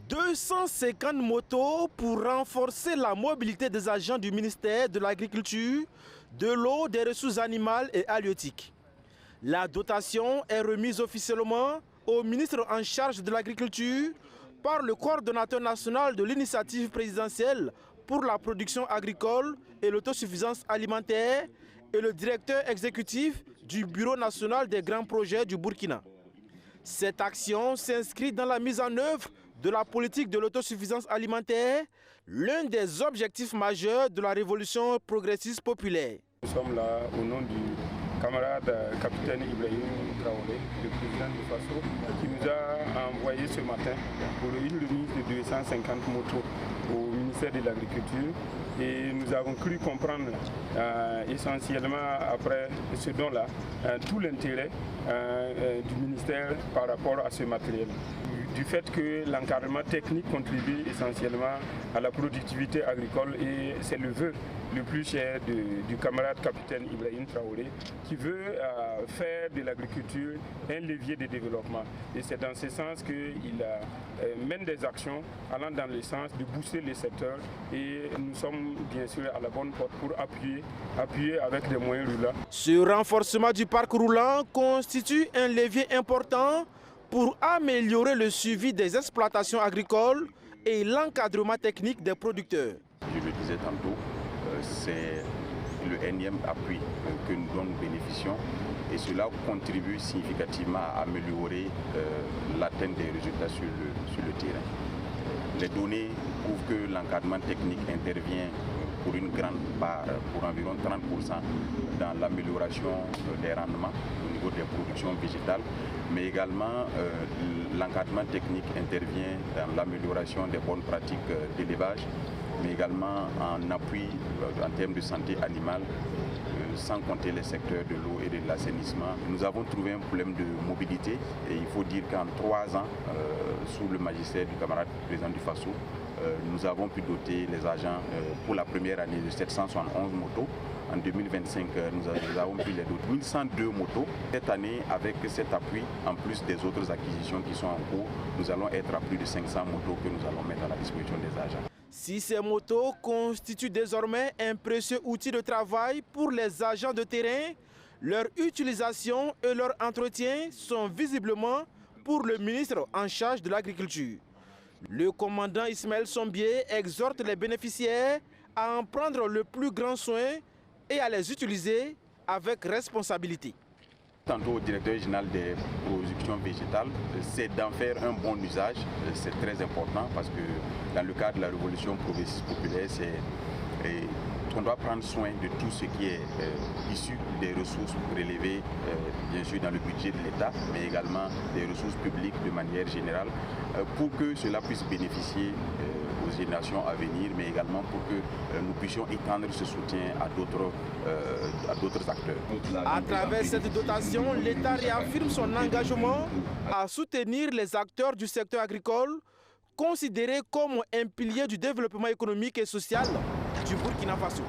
250 motos pour renforcer la mobilité des agents du ministère de l'Agriculture, de l'eau, des ressources animales et halieutiques. La dotation est remise officiellement au ministre en charge de l'Agriculture par le coordonnateur national de l'initiative présidentielle pour la production agricole et l'autosuffisance alimentaire et le directeur exécutif du Bureau national des grands projets du Burkina. Cette action s'inscrit dans la mise en œuvre de la politique de l'autosuffisance alimentaire, l'un des objectifs majeurs de la révolution progressiste populaire. Nous sommes là au nom du camarade capitaine Ibrahim Traoré, le président du FASO, qui nous a envoyé ce matin pour une remise de 250 motos au ministère de l'Agriculture. Et nous avons cru comprendre essentiellement après ce don-là tout l'intérêt du ministère par rapport à ce matériel. Du fait que l'encadrement technique contribue essentiellement à la productivité agricole et c'est le vœu le plus cher du camarade capitaine Ibrahim Traoré qui veut faire de l'agriculture un levier de développement. Et c'est dans ce sens qu'il mène des actions allant dans le sens de booster les secteurs et nous sommes bien sûr à la bonne porte pour appuyer avec des moyens roulants. Ce renforcement du parc roulant constitue un levier important pour améliorer le suivi des exploitations agricoles et l'encadrement technique des producteurs. Je le disais tantôt, c'est le énième appui que nous bénéficions et cela contribue significativement à améliorer l'atteinte des résultats sur le terrain. Les données prouvent que l'encadrement technique intervient pour une grande part, pour environ 30% dans l'amélioration des rendements au niveau des productions végétales, mais également l'encadrement technique intervient dans l'amélioration des bonnes pratiques d'élevage, mais également en appui en termes de santé animale, sans compter les secteurs de l'eau et de l'assainissement. Nous avons trouvé un problème de mobilité et il faut dire qu'en 3 ans, sous le magistère du camarade président du FASO, nous avons pu doter les agents pour la première année de 771 motos. En 2025, nous avons pu les doter 1102 motos. Cette année, avec cet appui, en plus des autres acquisitions qui sont en cours, nous allons être à plus de 500 motos que nous allons mettre à la disposition des agents. Si ces motos constituent désormais un précieux outil de travail pour les agents de terrain, leur utilisation et leur entretien sont visiblement pour le ministre en charge de l'Agriculture. Le commandant Ismaël Sombier exhorte les bénéficiaires à en prendre le plus grand soin et à les utiliser avec responsabilité. Tantôt au directeur général des productions végétales, c'est d'en faire un bon usage. C'est très important parce que dans le cadre de la révolution progressiste populaire, on doit prendre soin de tout ce qui est issu des ressources prélevées, bien sûr dans le budget de l'État, mais également des ressources publiques de manière générale, pour que cela puisse bénéficier aux générations à venir, mais également pour que nous puissions étendre ce soutien à d'autres acteurs. À travers cette dotation, l'État réaffirme son engagement à soutenir les acteurs du secteur agricole, considérés comme un pilier du développement économique et social du Burkina Faso.